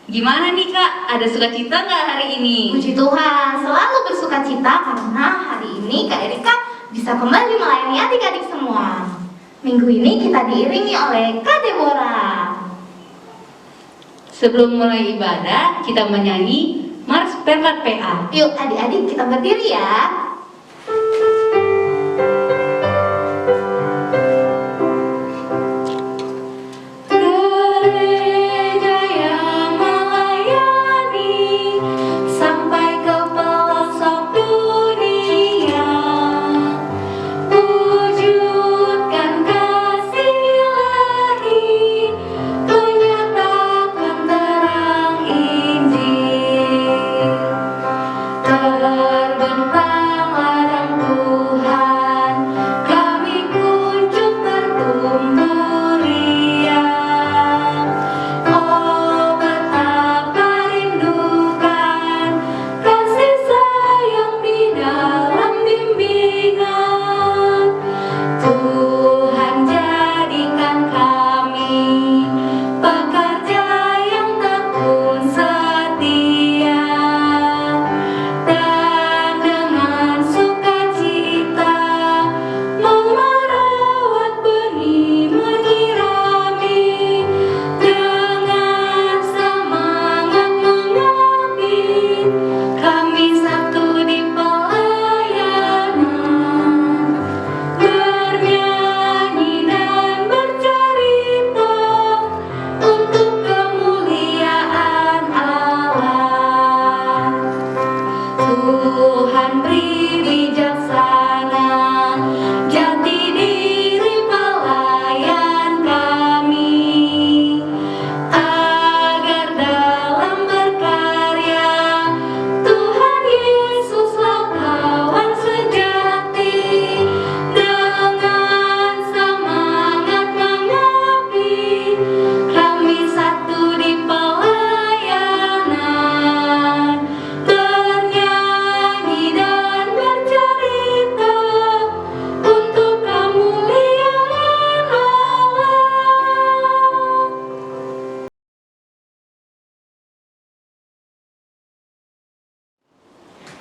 Gimana nih Kak, ada sukacita nggak hari ini? Puji Tuhan, selalu bersukacita karena hari ini Kak Erika bisa kembali melayani adik-adik semua. Minggu ini kita diiringi oleh Kak Deborah. Sebelum mulai ibadah, kita menyanyi Mars Perkat PA. Yuk adik-adik kita berdiri ya.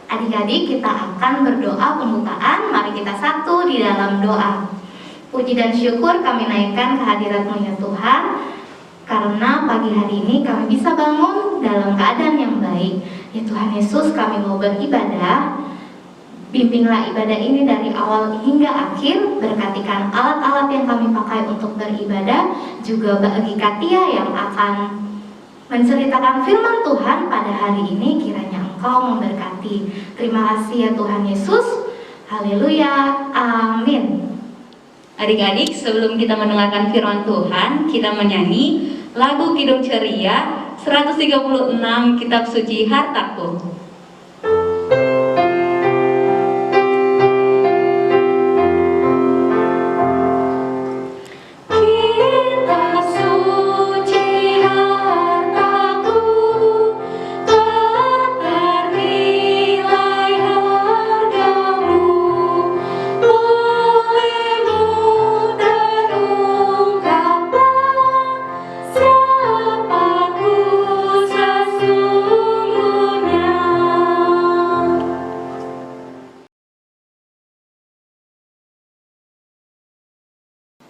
Adik-adik, kita akan berdoa pembukaan. Mari kita satu di dalam doa. Puji dan syukur kami naikkan kehadirat-Mu ya Tuhan, karena pagi hari ini kami bisa bangun dalam keadaan yang baik. Ya Tuhan Yesus, kami mau beribadah. Bimbinglah ibadah ini dari awal hingga akhir. Berkatikan alat-alat yang kami pakai untuk beribadah, juga bagi Katia yang akan menceritakan firman Tuhan pada hari ini. Kiranya Engkau memberkati. Terima kasih ya Tuhan Yesus. Haleluya. Amin. Adik-adik, sebelum kita mendengarkan firman Tuhan, kita menyanyi lagu Kidung Ceria 136 Kitab Suci Hartaku.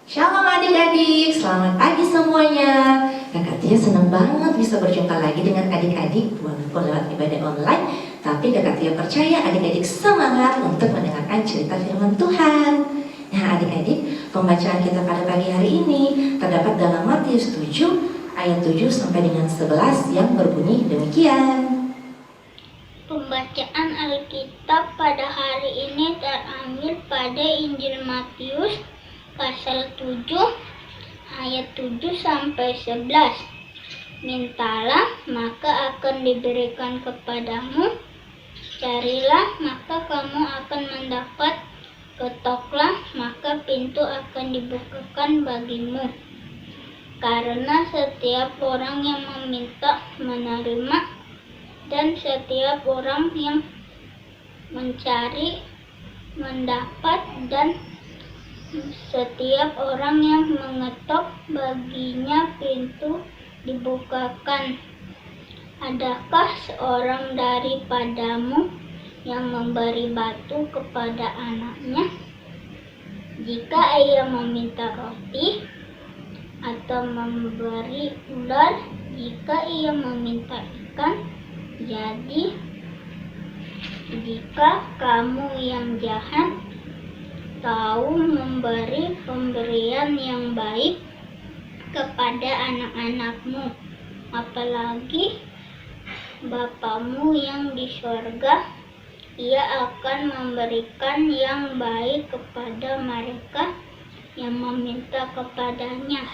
Shalom adik-adik, selamat pagi semuanya. Kakak Tia senang banget bisa berjumpa lagi dengan adik-adik walaupun lewat ibadah online. Tapi Kakak Tia percaya adik-adik semangat untuk mendengarkan cerita firman Tuhan. Nah adik-adik, pembacaan kita pada pagi hari ini terdapat dalam Matius 7 ayat 7 sampai dengan 11 yang berbunyi demikian. Pembacaan Alkitab pada hari ini terambil pada Injil Matius pasal 7 ayat 7 sampai 11. Mintalah maka akan diberikan kepadamu, carilah maka kamu akan mendapat, ketoklah maka pintu akan dibukakan bagimu. Karena setiap orang yang meminta menerima, dan setiap orang yang mencari mendapat, dan setiap orang yang mengetok baginya pintu dibukakan. Adakah seorang daripadamu yang memberi batu kepada anaknya jika ia meminta roti, atau memberi ular jika ia meminta ikan? Jadi, jika kamu yang jahat tahu memberi pemberian yang baik kepada anak-anakmu, apalagi Bapamu yang di sorga, Ia akan memberikan yang baik kepada mereka yang meminta kepadanya.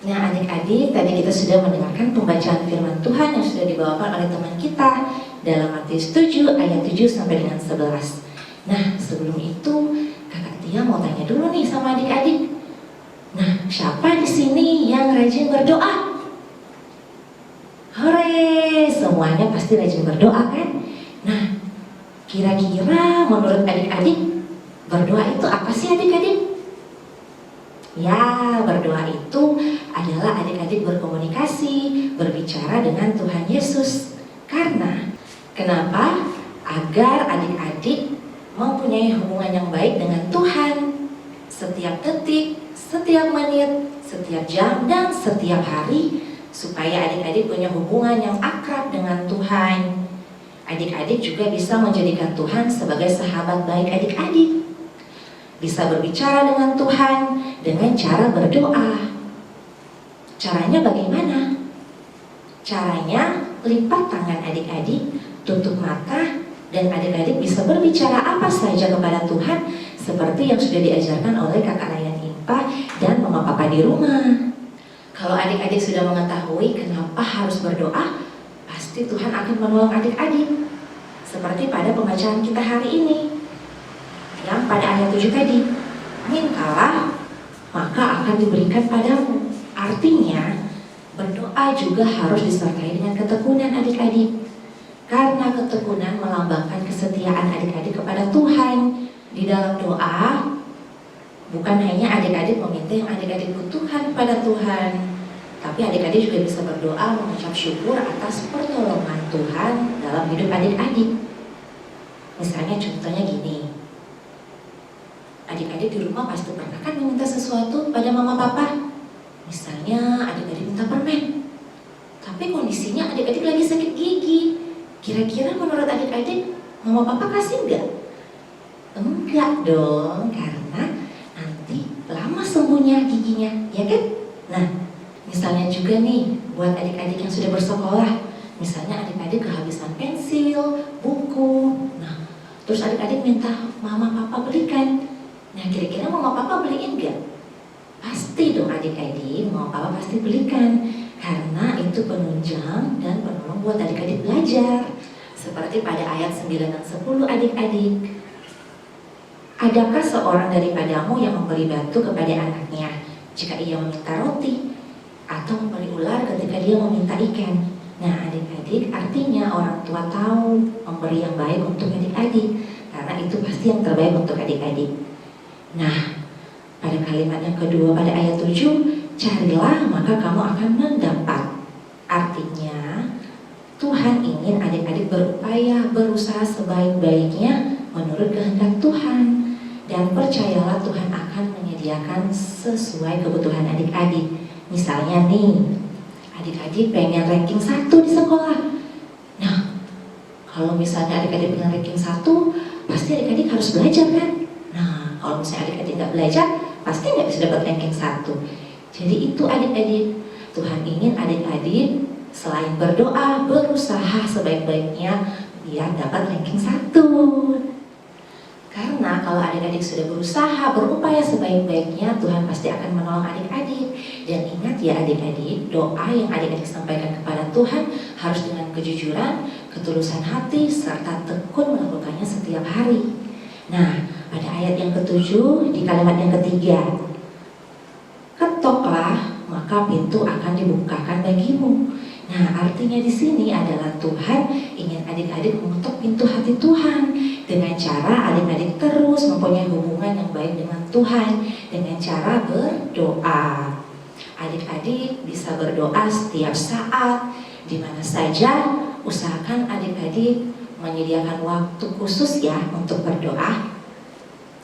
Nah adik-adik, tadi kita sudah mendengarkan pembacaan firman Tuhan yang sudah dibawakan oleh teman kita dalam Matius 7 ayat 7 sampai dengan 11. Nah sebelum itu Kakak Tia mau tanya dulu nih sama adik-adik. Nah siapa di sini yang rajin berdoa? Hore, semuanya pasti rajin berdoa kan? Nah kira-kira menurut adik-adik berdoa itu apa sih adik-adik? Ya, berdoa itu adalah adik-adik berkomunikasi, berbicara dengan Tuhan Yesus. Karena, kenapa? Agar adik-adik mempunyai hubungan yang baik dengan Tuhan setiap detik, setiap menit, setiap jam, dan setiap hari, supaya adik-adik punya hubungan yang akrab dengan Tuhan. Adik-adik juga bisa menjadikan Tuhan sebagai sahabat baik adik-adik. Bisa berbicara dengan Tuhan dengan cara berdoa. Caranya bagaimana? Caranya lipat tangan adik-adik, tutup mata, dan adik-adik bisa berbicara apa saja kepada Tuhan seperti yang sudah diajarkan oleh kakak Layan Impa dan mama papa di rumah. Kalau adik-adik sudah mengetahui kenapa harus berdoa, pasti Tuhan akan menolong adik-adik. Seperti pada pembacaan kita hari ini yang pada ayat 7 tadi, mintalah maka akan diberikan padamu. Artinya berdoa juga harus disertai dengan ketekunan adik-adik, karena ketekunan melambangkan kesetiaan adik-adik kepada Tuhan. Di dalam doa bukan hanya adik-adik meminta yang adik-adik butuhkan kepada Tuhan, tapi adik-adik juga bisa berdoa mengucap syukur atas pertolongan Tuhan dalam hidup adik-adik. Misalnya contohnya gini, adik-adik di rumah pasti pernah kan meminta sesuatu pada mama papa. Misalnya adik-adik minta permen, tapi kondisinya adik-adik lagi sakit gigi. Kira-kira menurut adik-adik mama papa kasih enggak? Enggak dong, karena nanti lama sembuhnya giginya, ya kan? Nah, misalnya juga nih buat adik-adik yang sudah bersekolah, misalnya adik-adik kehabisan pensil, buku. Nah, terus adik-adik minta mama papa belikan. Nah, kira-kira mama papa beliin enggak? Pasti dong adik-adik, mama papa pasti belikan, karena itu penunjang dan penolong buat adik-adik belajar. Seperti pada ayat 9 dan 10 adik-adik. Adakah seorang daripadamu yang memberi batu kepada anaknya jika ia meminta roti, atau memberi ular ketika dia meminta ikan? Nah adik-adik, artinya orang tua tahu memberi yang baik untuk adik-adik, karena itu pasti yang terbaik untuk adik-adik. Nah pada kalimat yang kedua pada ayat 7, carilah maka kamu akan mendapat. Artinya Tuhan ingin adik-adik berupaya, berusaha sebaik-baiknya menurut kehendak Tuhan. Dan percayalah Tuhan akan menyediakan sesuai kebutuhan adik-adik. Misalnya nih, adik-adik pengen ranking 1 di sekolah. Nah, kalau misalnya adik-adik pengen ranking 1, pasti adik-adik harus belajar kan? Nah, kalau misalnya adik-adik nggak belajar, pasti nggak bisa dapat ranking 1. Jadi itu adik-adik, Tuhan ingin adik-adik selain berdoa, berusaha sebaik-baiknya biar dapat ranking 1. Karena kalau adik-adik sudah berusaha, berupaya sebaik-baiknya, Tuhan pasti akan menolong adik-adik. Dan ingat ya adik-adik, doa yang adik-adik sampaikan kepada Tuhan harus dengan kejujuran, ketulusan hati, serta tekun melakukannya setiap hari. Nah, pada ayat yang ke-7 di kalimat yang ketiga, ketoklah maka pintu akan dibukakan bagimu. Nah, artinya di sini adalah Tuhan ingin adik-adik mengetuk pintu hati Tuhan dengan cara adik-adik terus mempunyai hubungan yang baik dengan Tuhan dengan cara berdoa. Adik-adik bisa berdoa setiap saat di mana saja usahakan adik-adik menyediakan waktu khusus ya untuk berdoa.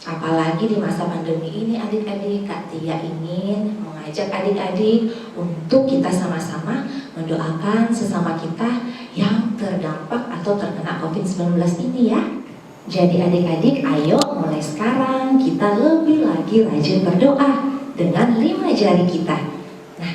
Apalagi di masa pandemi ini adik-adik, Kak Tia ingin mengajak adik-adik untuk kita sama-sama mendoakan sesama kita yang terdampak atau terkena COVID-19 ini ya. Jadi adik-adik, ayo mulai sekarang kita lebih lagi rajin berdoa dengan 5 jari kita. Nah,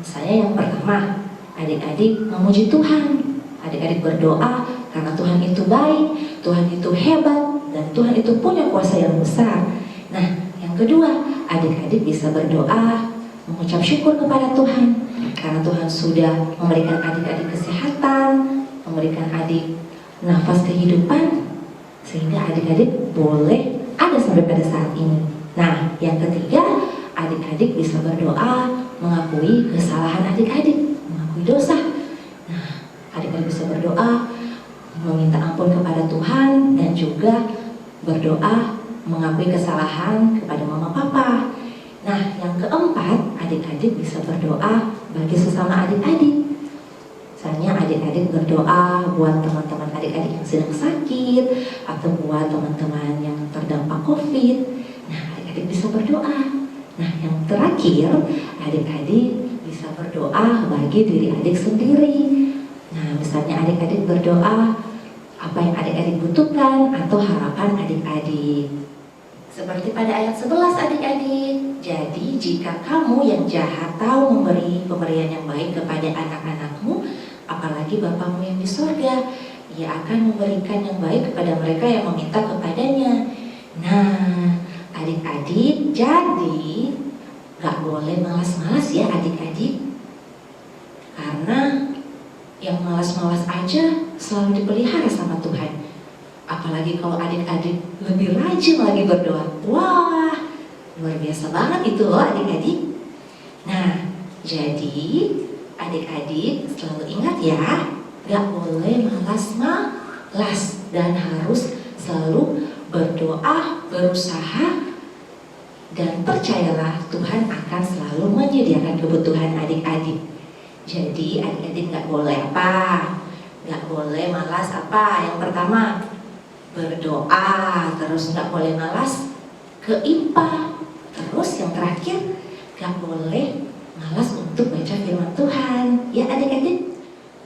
misalnya yang pertama, adik-adik memuji Tuhan. Adik-adik berdoa karena Tuhan itu baik, Tuhan itu hebat, dan Tuhan itu punya kuasa yang besar. Nah, yang kedua, adik-adik bisa berdoa mengucap syukur kepada Tuhan karena Tuhan sudah memberikan adik-adik kesehatan, memberikan adik nafas kehidupan, sehingga adik-adik boleh ada sampai pada saat ini. Nah, yang ketiga, adik-adik bisa berdoa mengakui kesalahan adik-adik, mengakui dosa. Nah, adik-adik bisa berdoa meminta ampun kepada Tuhan dan juga berdoa mengakui kesalahan kepada mama papa. Nah, yang keempat, adik-adik bisa berdoa bagi sesama adik-adik. Misalnya adik-adik berdoa buat teman-teman adik-adik yang sedang sakit atau buat teman-teman yang terdampak COVID. Nah, adik-adik bisa berdoa. Nah, yang terakhir, adik-adik bisa berdoa bagi diri adik sendiri. Nah, misalnya adik-adik berdoa apa yang adik-adik butuhkan atau harapan adik-adik. Seperti pada ayat 11 adik-adik. Jadi jika kamu yang jahat tahu memberi pemberian yang baik kepada anak-anakmu, apalagi Bapamu yang di surga, Ia akan memberikan yang baik kepada mereka yang meminta kepadanya. Nah, adik-adik, jadi gak boleh malas-malas ya adik-adik. Karena yang malas-malas aja selalu dipelihara sama Tuhan. Apalagi kalau adik-adik lebih rajin lagi berdoa. Wah, luar biasa banget itu loh adik-adik. Nah, jadi adik-adik selalu ingat ya, gak boleh malas-malas dan harus selalu berdoa, berusaha, dan percayalah Tuhan akan selalu menyediakan kebutuhan adik-adik. Jadi adik-adik gak boleh apa? Gak boleh malas apa? Yang pertama, berdoa. Terus gak boleh malas ke IPA. Terus yang terakhir, gak boleh malas untuk baca firman Tuhan. Ya adik-adik?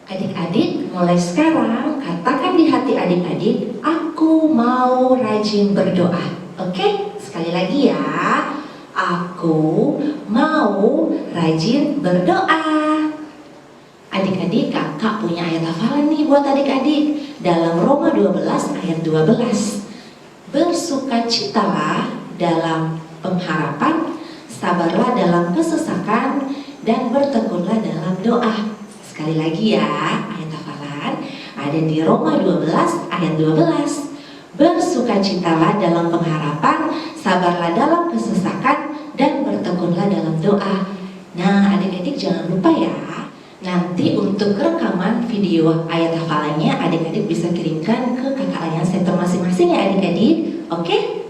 Adik-adik mulai sekarang katakan di hati adik-adik, aku mau rajin berdoa. Oke? Sekali lagi ya, aku mau rajin berdoa. Adik-adik, kakak punya ayat hafalan nih buat adik-adik. Dalam Roma 12 ayat 12. Bersukacitalah dalam pengharapan, sabarlah dalam kesesakan, dan bertekunlah dalam doa. Sekali lagi ya, ayat hafalan ada di Roma 12 ayat 12. Bersukacitalah dalam pengharapan, sabarlah dalam kesesakan, dan bertekunlah dalam doa. Nah, adik-adik jangan lupa ya, nanti untuk rekaman video ayat hafalannya adik-adik bisa kirimkan ke kakak ayah center masing-masing ya adik-adik. Oke?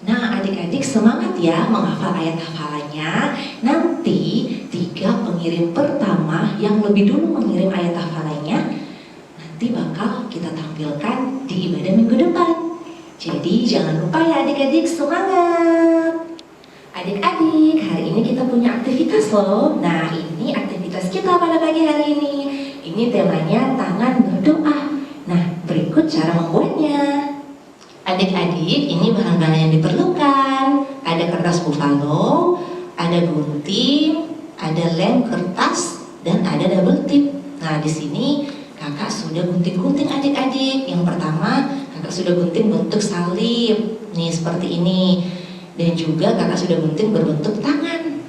Nah, adik-adik semangat ya menghafal ayat hafalannya. Nanti 3 pengirim pertama yang lebih dulu mengirim ayat hafalannya nanti bakal kita tampilkan di ibadah minggu depan. Jadi jangan lupa ya adik-adik, semangat. Adik-adik, hari ini kita punya aktivitas loh. Nah, ini aktivitas kita pada pagi hari ini. Ini temanya tangan berdoa. Nah, berikut cara membuatnya. Adik-adik, ini bahan-bahan yang diperlukan. Ada kertas buffalo, ada gunting, ada lem kertas, dan ada double tip. Nah, di sini kakak sudah gunting-gunting adik-adik. Yang pertama, kakak sudah gunting bentuk salib. Nih, seperti ini. Dan juga kakak sudah gunting berbentuk tangan.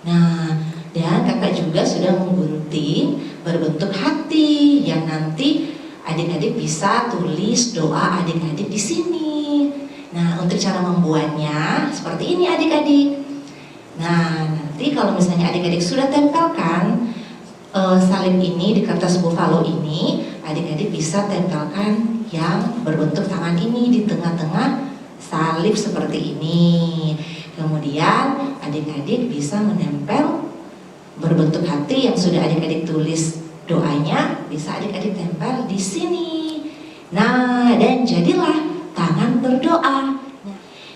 Nah, dan kakak juga sudah menggunting berbentuk hati yang nanti adik-adik bisa tulis doa adik-adik di sini. Nah, untuk cara membuatnya seperti ini adik-adik. Nah, nanti kalau misalnya adik-adik sudah tempelkan salib ini di kertas buffalo ini, adik-adik bisa tempelkan yang berbentuk tangan ini di tengah-tengah salib seperti ini. Kemudian adik-adik bisa menempel berbentuk hati yang sudah adik-adik tulis Doanya bisa adik-adik tempel di sini. Nah, dan jadilah tangan berdoa.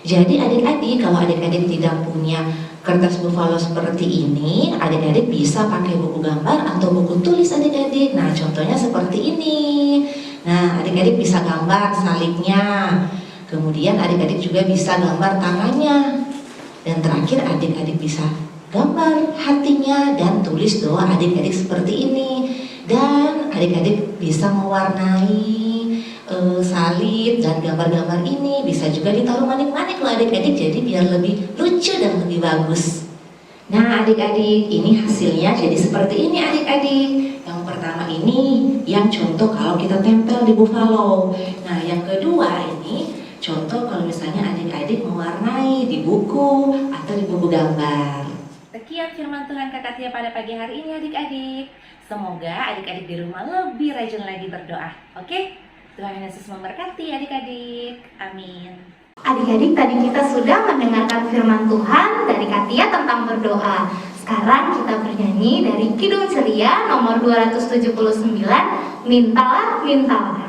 Jadi adik-adik, kalau adik-adik tidak punya kertas buffalo seperti ini, adik-adik bisa pakai buku gambar atau buku tulis adik-adik. Nah, contohnya seperti ini. Nah, adik-adik bisa gambar salibnya. Kemudian adik-adik juga bisa gambar tangannya. Dan terakhir adik-adik bisa gambar hatinya dan tulis doa adik-adik seperti ini. Dan adik-adik bisa mewarnai salib dan gambar-gambar ini bisa juga ditaruh manik-manik loh adik-adik, jadi biar lebih lucu dan lebih bagus. Nah adik-adik, ini hasilnya jadi seperti ini adik-adik. Yang pertama ini yang contoh kalau kita tempel di buffalo. Nah yang kedua ini contoh kalau misalnya adik-adik mewarnai di buku atau di buku gambar. Sekian firman Tuhan Kakak Tia pada pagi hari ini adik-adik. Semoga adik-adik di rumah lebih rajin lagi berdoa. Oke? Tuhan Yesus memberkati adik-adik. Amin. Adik-adik, tadi kita sudah mendengarkan firman Tuhan dari Katia tentang berdoa. Sekarang kita bernyanyi dari Kidung Ceria nomor 279, Mintalah, Mintalah.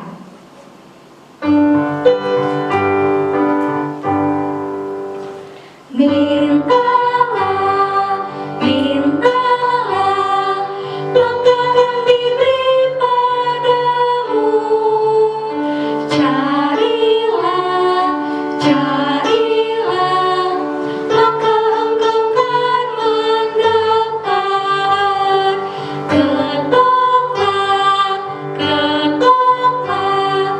Mintalah, mintalah, maka akan diberi padamu. Carilah, carilah, maka engkau akan mendapat. Ketoklah, ketoklah,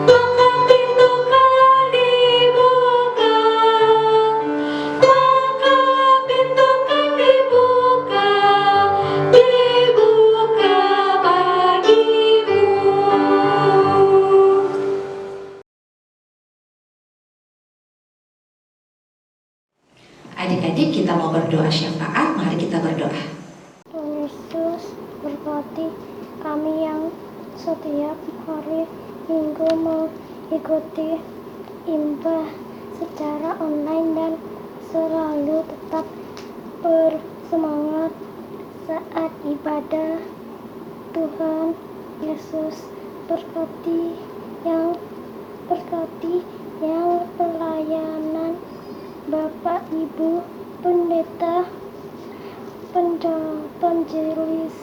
maka pintu akan dibuka. Maka pintu akan dibuka, dibuka bagimu. Adik-adik, kita mau berdoa syafaat, mari kita berdoa. Tuhan Yesus berkati kami yang setiap hari Minggu mengikuti imbah secara online dan selalu tetap bersemangat saat ibadah. Tuhan Yesus berkati yang pelayanan Bapak Ibu Pendeta, penjelis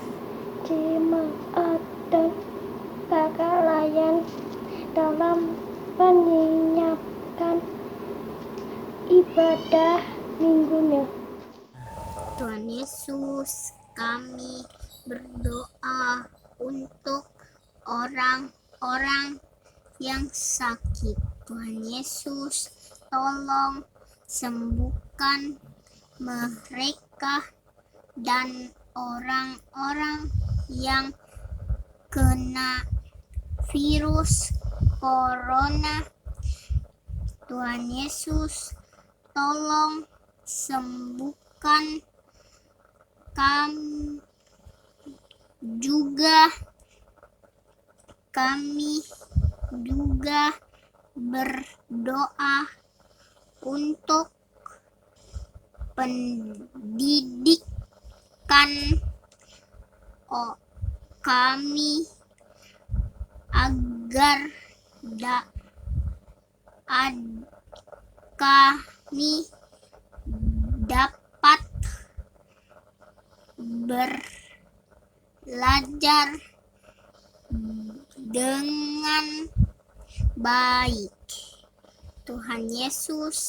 jemaat dan kakak layan dalam menyiapkan ibadah minggunya. Tuhan Yesus, kami berdoa untuk orang-orang yang sakit. Tuhan Yesus, tolong sembuhkan mereka dan orang-orang yang kena virus corona. Tuhan Yesus, tolong sembuhkan kami juga. Kami juga berdoa untuk pendidikan kami agar kami dapat belajar dengan baik. Tuhan Yesus,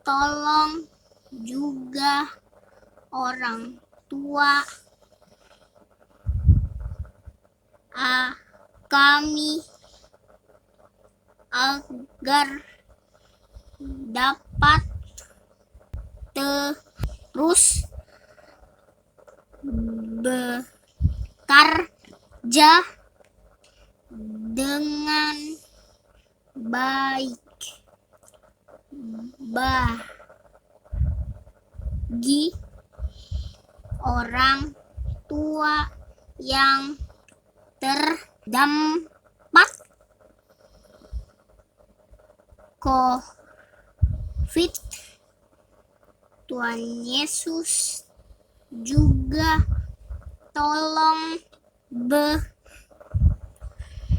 tolong juga orang tua kami agar dapat terus bekerja dengan baik bagi orang tua yang terdampak COVID. Tuhan Yesus juga tolong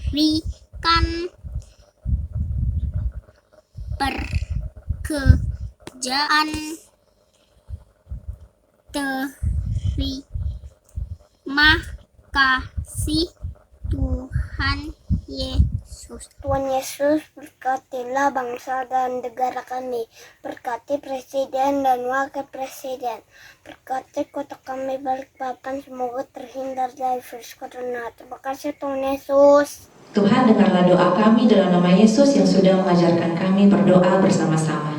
berikan pekerjaan. Terima kasih Tuhan Yesus. Tuhan Yesus, berkatilah bangsa dan negara kami, berkati presiden dan wakil presiden, berkati kota kami Balikpapan, semoga terhindar dari virus corona. Terima kasih Tuhan Yesus. Tuhan, dengarlah doa kami dalam nama Yesus yang sudah mengajarkan kami berdoa bersama-sama.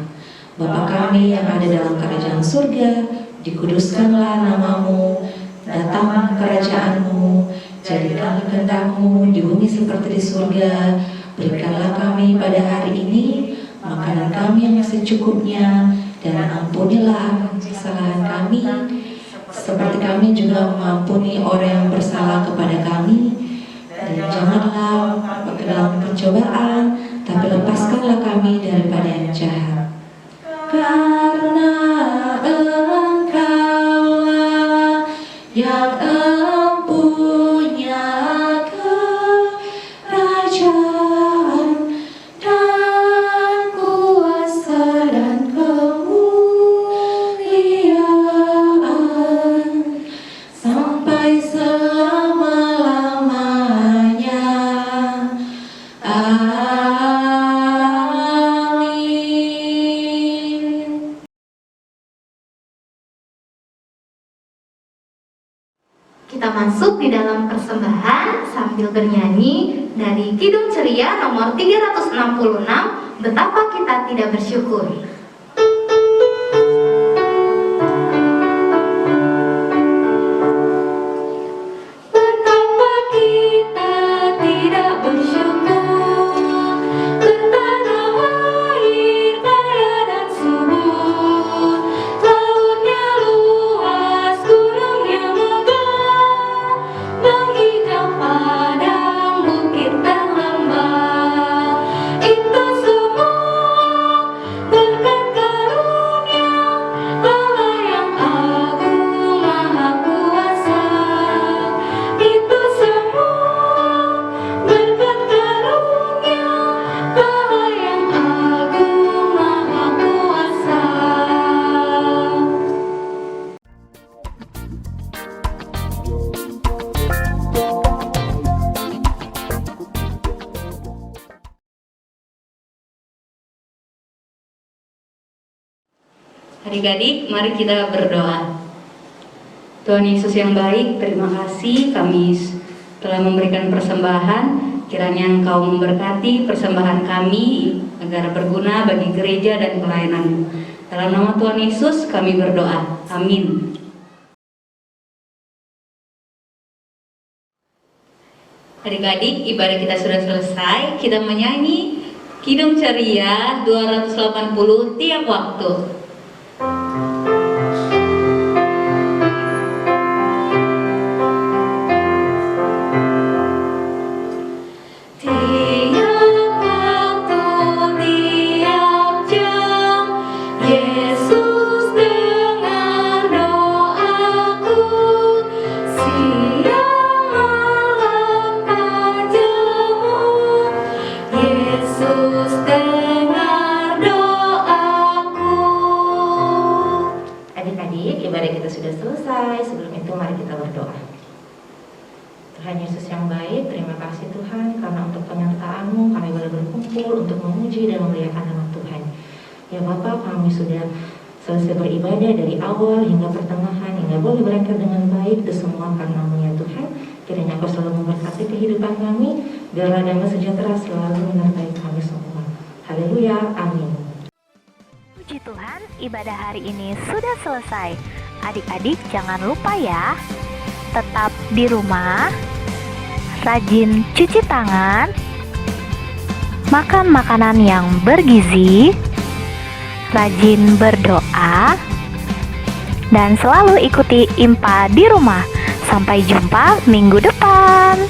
Bapa kami yang ada dalam kerajaan surga, dikuduskanlah namamu, datanglah kerajaanmu, jadilah kehendak-Mu di bumi seperti di surga. Berikanlah kami pada hari ini makanan kami yang secukupnya, dan ampunilah kesalahan kami, seperti kami juga mengampuni orang yang bersalah kepada kami. Dan janganlah ke dalam pencobaan, tapi lepaskanlah kami daripada yang jahat. Karena Engkaulah yang empunya kerajaan dan kuasa dan kemuliaan sampai selama-lamanya. Amin. Kita masuk di dalam persembahan sambil bernyanyi dari Kidung Ceria nomor 366, Betapa Kita Tidak Bersyukur. Betapa kita tidak bersyukur, bertanah air kaya dan subur, lautnya luas, gunungnya megah, menghijau padang, bukit dan lembah. Itu semua berkat karunia Allah yang agung maha kuasa. Itu semua berkat karunia Allah yang agung maha kuasa. Adik-adik, mari kita berdoa. Tuhan Yesus yang baik, terima kasih kami telah memberikan persembahan. Kiranya Engkau memberkati persembahan kami agar berguna bagi gereja dan pelayanan-Mu. Dalam nama Tuhan Yesus kami berdoa. Amin. Adik-adik, ibadah kita sudah selesai. Kita menyanyi Kidung Ceria 280 tiap waktu. Tiap waktu, tiap jam, Yesus dengar doaku. Siang malam tak jemu, Yesus dengar doaku. Adik-adik, ibadah kita sudah selesai. Sebelum itu mari kita berdoa. Tuhan Yesus yang baik, terima kasih Tuhan karena untuk penyertaan-Mu kami boleh berkumpul untuk memuji dan memuliakan nama Tuhan. Ya Bapa, kami sudah selesai beribadah dari awal hingga pertengahan, hingga boleh berakhir dengan baik. Itu semua karena-Mu ya Tuhan. Kiranya Engkau selalu memberkati kehidupan kami, biarlah damai sejahtera selalu menyertai kami semua. Haleluya, amin. Puji Tuhan, ibadah hari ini sudah selesai. Adik-adik jangan lupa ya, tetap di rumah, rajin cuci tangan, makan makanan yang bergizi, rajin berdoa, dan selalu ikuti IMPA di rumah. Sampai jumpa minggu depan.